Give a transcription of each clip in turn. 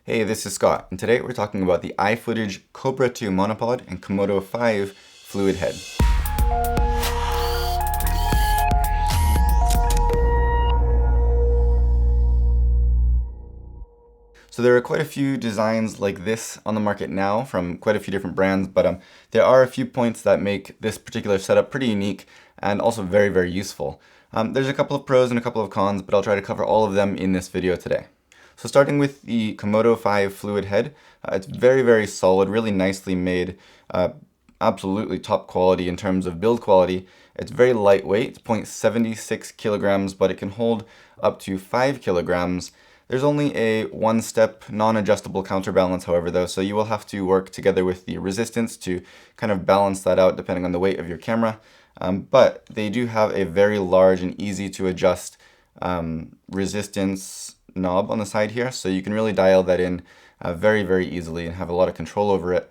Hey, this is Scott, and today we're talking about the iFootage Cobra 2 monopod and Komodo 5 fluid head. So there are quite a few designs like this on the market now from quite a few different brands, but there are a few points that make this particular setup pretty unique and also very, very useful. There's a couple of pros and a couple of cons, but I'll try to cover all of them in this video today. So starting with the Komodo 5 fluid head, it's very, very solid, really nicely made, absolutely top quality in terms of build quality. It's very lightweight, it's 0.76 kilograms, but it can hold up to 5 kilograms. There's only a one-step non-adjustable counterbalance, however, though, so you will have to work together with the resistance to kind of balance that out depending on the weight of your camera. But they do have a very large and easy to adjust resistance knob on the side here, so you can really dial that in very, very easily and have a lot of control over it.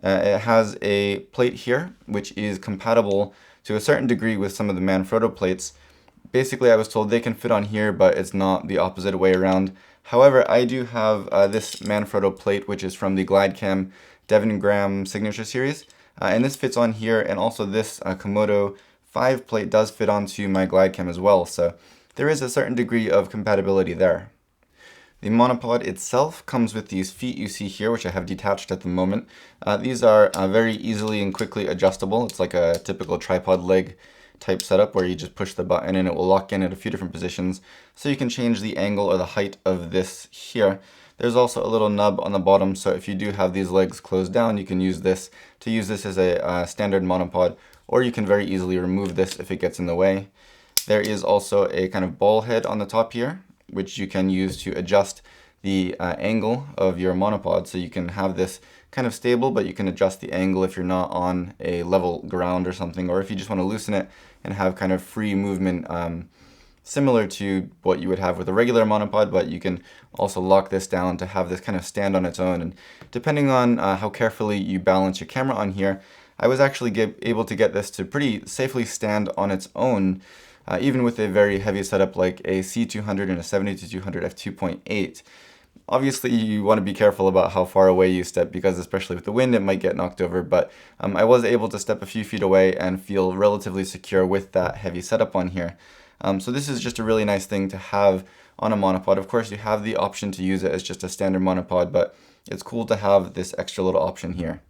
It has a plate here, which is compatible to a certain degree with some of the Manfrotto plates. Basically, I was told they can fit on here, but it's not the opposite way around. However, I do have this Manfrotto plate, which is from the GlideCam Devon Graham Signature Series, and this fits on here, and also this Komodo 5 plate does fit onto my GlideCam as well, so there is a certain degree of compatibility there. The monopod itself comes with these feet you see here, which I have detached at the moment. These are very easily and quickly adjustable. It's like a typical tripod leg type setup where you just push the button and it will lock in at a few different positions. So you can change the angle or the height of this here. There's also a little nub on the bottom, so if you do have these legs closed down, you can use this as a standard monopod, or you can very easily remove this if it gets in the way. There is also a kind of ball head on the top here, which you can use to adjust the angle of your monopod. So you can have this kind of stable, but you can adjust the angle if you're not on a level ground or something, or if you just want to loosen it and have kind of free movement, similar to what you would have with a regular monopod, but you can also lock this down to have this kind of stand on its own. And depending on how carefully you balance your camera on here, I was actually able to get this to pretty safely stand on its own, even with a very heavy setup like a C200 and a 70-200 f2.8. Obviously, you want to be careful about how far away you step, because especially with the wind, it might get knocked over, but I was able to step a few feet away and feel relatively secure with that heavy setup on here. So this is just a really nice thing to have on a monopod. Of course, you have the option to use it as just a standard monopod, but it's cool to have this extra little option here.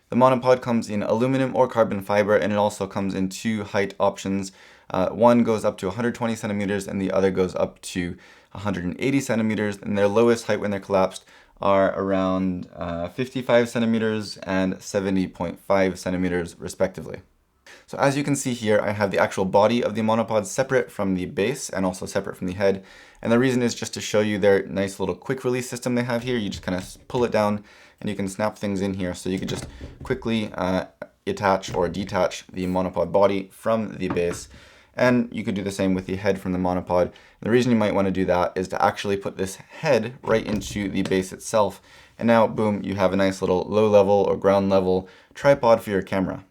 The monopod comes in aluminum or carbon fiber, and it also comes in two height options. One goes up to 120 centimeters and the other goes up to 180 centimeters, and their lowest height when they're collapsed are around 55 centimeters and 70.5 centimeters respectively. So as you can see here, I have the actual body of the monopod separate from the base and also separate from the head. And the reason is just to show you their nice little quick release system they have here. You just kind of pull it down and you can snap things in here. So you can just quickly attach or detach the monopod body from the base. And you could do the same with the head from the monopod. The reason you might want to do that is to actually put this head right into the base itself. And now, boom, you have a nice little low level or ground level tripod for your camera.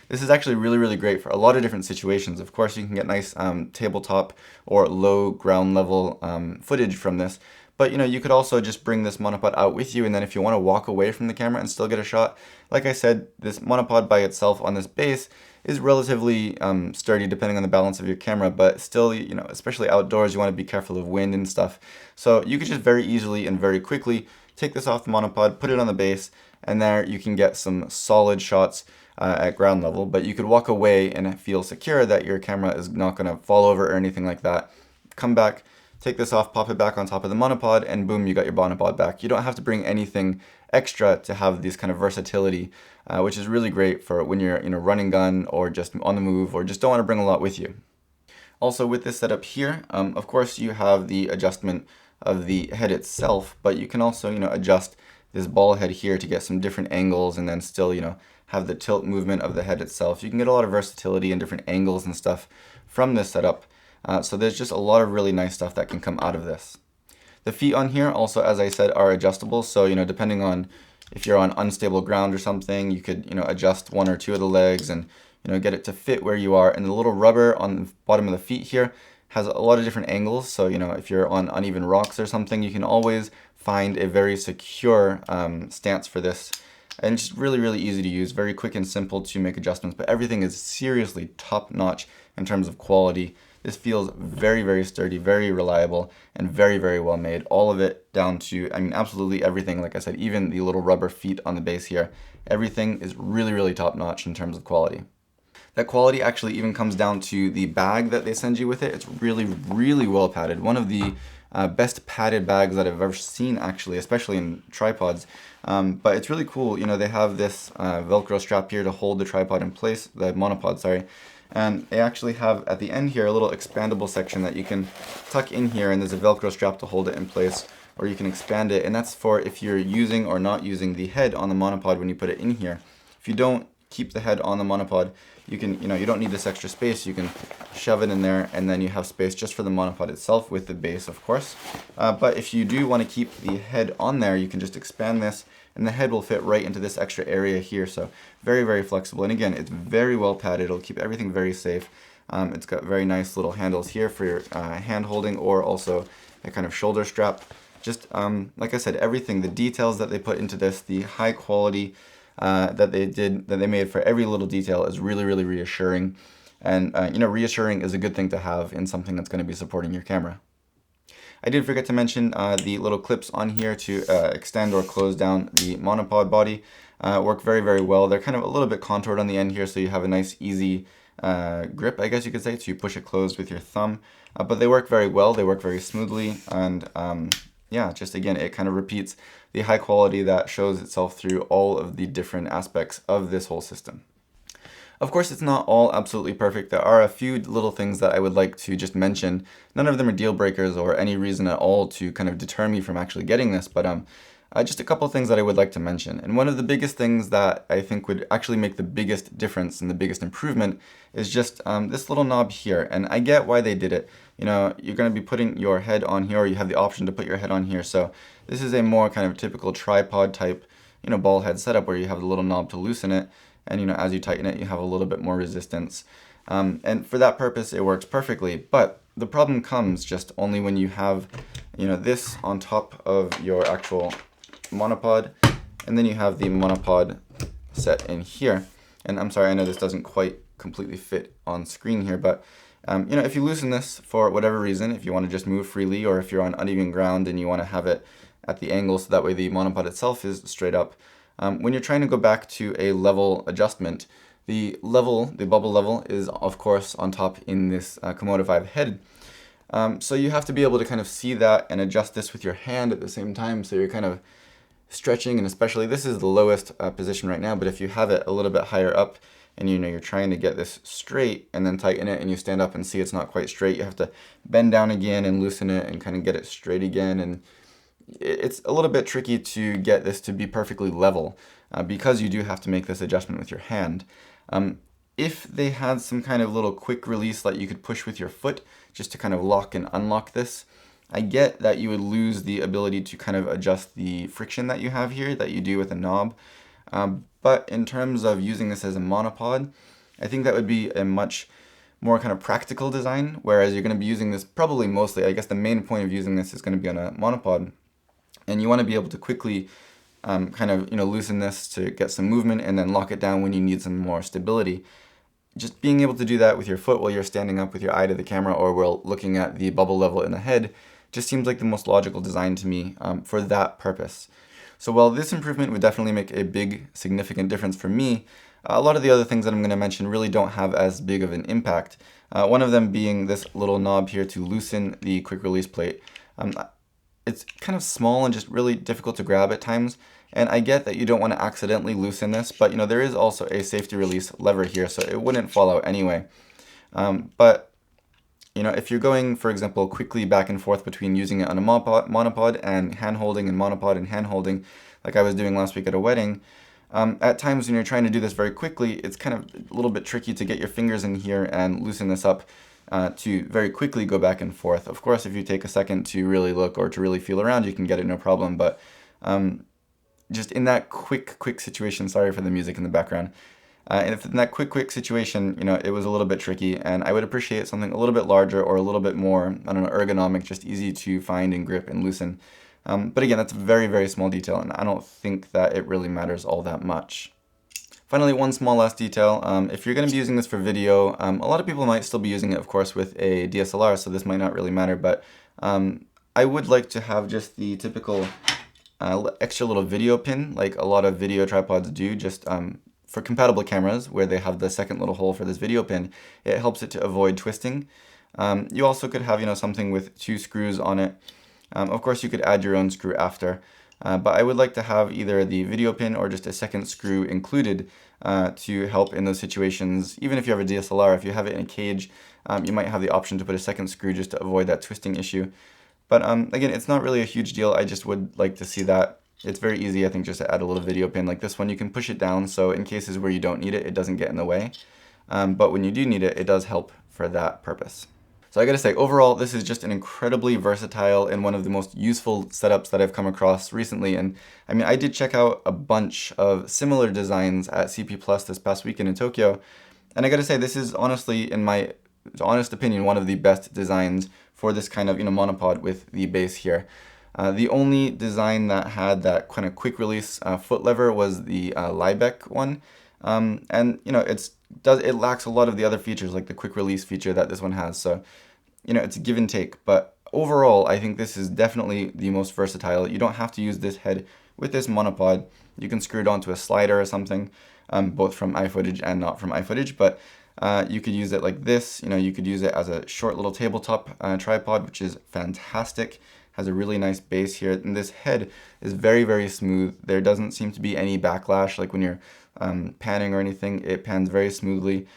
This is actually really, really great for a lot of different situations. Of course, you can get nice tabletop or low ground level footage from this. But you could also just bring this monopod out with you, and then if you want to walk away from the camera and still get a shot, like I said, this monopod by itself on this base is relatively sturdy depending on the balance of your camera, but still, especially outdoors, you want to be careful of wind and stuff. So you could just very easily and very quickly take this off the monopod, put it on the base, and there you can get some solid shots at ground level, but you could walk away and feel secure that your camera is not going to fall over or anything like that. Come back, take this off, pop it back on top of the monopod, and boom, you got your monopod back. You don't have to bring anything extra to have this kind of versatility, which is really great for when you're running gun or just on the move or just don't want to bring a lot with you. Also with this setup here, of course you have the adjustment of the head itself, but you can also adjust this ball head here to get some different angles and then still have the tilt movement of the head itself. You can get a lot of versatility and different angles and stuff from this setup. So there's just a lot of really nice stuff that can come out of this. The feet on here also, as I said, are adjustable. So, depending on if you're on unstable ground or something, you could, adjust one or two of the legs and, get it to fit where you are. And the little rubber on the bottom of the feet here has a lot of different angles. So, you know, if you're on uneven rocks or something, you can always find a very secure stance for this. And it's just really, really easy to use, very quick and simple to make adjustments, but everything is seriously top notch in terms of quality. This feels very, very sturdy, very reliable, and very, very well made. All of it down to, I mean, absolutely everything. Like I said, even the little rubber feet on the base here, everything is really, really top notch in terms of quality. That quality actually even comes down to the bag that they send you with it. It's really, really well padded. One of the best padded bags that I've ever seen, actually, especially in tripods. But it's really cool. You know, they have this Velcro strap here to hold the tripod in place, the monopod, sorry. And they actually have at the end here a little expandable section that you can tuck in here, and there's a Velcro strap to hold it in place, or you can expand it. And that's for if you're using or not using the head on the monopod when you put it in here. If you don't keep the head on the monopod, you can, you know, you don't need this extra space. You can shove it in there, and then you have space just for the monopod itself with the base, of course. But if you do want to keep the head on there, you can just expand this, and the head will fit right into this extra area here. So very, very flexible. And again, it's very well padded. It'll keep everything very safe. It's got very nice little handles here for your hand holding, or also a kind of shoulder strap. Just like I said, everything, the details that they put into this, the high quality that they made for every little detail is really, really reassuring. And you know, reassuring is a good thing to have in something that's going to be supporting your camera. I did forget to mention the little clips on here to extend or close down the monopod body. Work very, very well. They're kind of a little bit contoured on the end here, so you have a nice, easy grip, I guess you could say, to push it closed with your thumb. But they work very well. They work very smoothly, and yeah, just again, it kind of repeats the high quality that shows itself through all of the different aspects of this whole system. Of course, it's not all absolutely perfect. There are a few little things that I would like to just mention. None of them are deal breakers or any reason at all to kind of deter me from actually getting this, but just a couple of things that I would like to mention. And one of the biggest things that I think would actually make the biggest difference and the biggest improvement is just this little knob here. And I get why they did it. You know, you're going to be putting your head on here, or you have the option to put your head on here. So this is a more kind of typical tripod type, you know, ball head setup where you have the little knob to loosen it. And, you know, as you tighten it, you have a little bit more resistance. And for that purpose, it works perfectly. But the problem comes just only when you have, you know, this on top of your actual monopod, and then you have the monopod set in here. And I'm sorry, I know this doesn't quite completely fit on screen here, but you know, if you loosen this for whatever reason, if you want to just move freely, or if you're on uneven ground and you want to have it at the angle so that way the monopod itself is straight up, when you're trying to go back to a level adjustment, the bubble level is of course on top in this Komodo 5 head. So you have to be able to kind of see that and adjust this with your hand at the same time, so you're kind of stretching, and especially this is the lowest position right now, but if you have it a little bit higher up and you know you're trying to get this straight and then tighten it and you stand up and see it's not quite straight, you have to bend down again and loosen it and kind of get it straight again, and it's a little bit tricky to get this to be perfectly level because you do have to make this adjustment with your hand. If they had some kind of little quick release that you could push with your foot just to kind of lock and unlock this, I get that you would lose the ability to kind of adjust the friction that you have here that you do with a knob. But in terms of using this as a monopod, I think that would be a much more kind of practical design, whereas you're going to be using this probably mostly, I guess the main point of using this is going to be on a monopod, and you want to be able to quickly kind of, you know, loosen this to get some movement and then lock it down when you need some more stability. Just being able to do that with your foot while you're standing up with your eye to the camera, or while looking at the bubble level in the head, just seems like the most logical design to me for that purpose. So while this improvement would definitely make a big, significant difference for me, a lot of the other things that I'm going to mention really don't have as big of an impact. One of them being this little knob here to loosen the quick release plate. It's kind of small and just really difficult to grab at times, and I get that you don't want to accidentally loosen this, but you know, there is also a safety release lever here, so it wouldn't fall out anyway. But you know, if you're going, for example, quickly back and forth between using it on a monopod and hand holding, and monopod and hand holding, like I was doing last week at a wedding, at times when you're trying to do this very quickly, it's kind of a little bit tricky to get your fingers in here and loosen this up to very quickly go back and forth. Of course, if you take a second to really look or to really feel around, you can get it no problem, but just in that quick situation, sorry for the music in the background, And if in that quick situation, you know, it was a little bit tricky, and I would appreciate something a little bit larger or a little bit more, I don't know, ergonomic, just easy to find and grip and loosen. But again, that's a very, very small detail, and I don't think that it really matters all that much. Finally, one small last detail. If you're going to be using this for video, a lot of people might still be using it, of course, with a DSLR, so this might not really matter, but I would like to have just the typical extra little video pin, like a lot of video tripods do, just for compatible cameras where they have the second little hole for this video pin. It helps it to avoid twisting. You also could have, you know, something with 2 screws on it. Of course, you could add your own screw after, but I would like to have either the video pin or just a second screw included to help in those situations. Even if you have a DSLR, if you have it in a cage, you might have the option to put a second screw just to avoid that twisting issue. But again, it's not really a huge deal. I just would like to see that. It's very easy, I think, just to add a little video pin like this one. You can push it down, so in cases where you don't need it, it doesn't get in the way. But when you do need it, it does help for that purpose. So I gotta say, overall, this is just an incredibly versatile and one of the most useful setups that I've come across recently. And I mean, I did check out a bunch of similar designs at CP Plus this past weekend in Tokyo. And I gotta say, this is honestly, in my honest opinion, one of the best designs for this kind of, you know, monopod with the base here. The only design that had that kind of quick release foot lever was the Liebeck one. And you know, it lacks a lot of the other features, like the quick release feature that this one has. So, you know, it's a give and take. But overall, I think this is definitely the most versatile. You don't have to use this head with this monopod. You can screw it onto a slider or something, both from iFootage and not from iFootage. But you could use it like this. You know, you could use it as a short little tabletop tripod, which is fantastic. Has a really nice base here, and this head is very, very smooth. There doesn't seem to be any backlash, like when you're panning or anything. It pans very smoothly.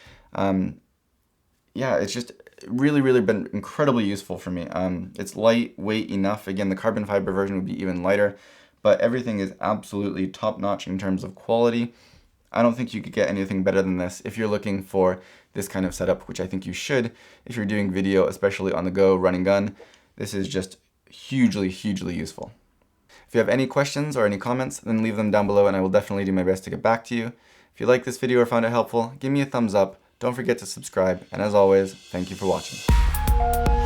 Yeah, it's just really, really been incredibly useful for me. It's lightweight enough. Again, the carbon fiber version would be even lighter, but everything is absolutely top-notch in terms of quality. I don't think you could get anything better than this if you're looking for this kind of setup, which I think you should if you're doing video, especially on the go, run and gun. This is just hugely, hugely useful. If you have any questions or any comments, then leave them down below and I will definitely do my best to get back to you. If you like this video or found it helpful, give me a thumbs up. Don't forget to subscribe, and as always, thank you for watching.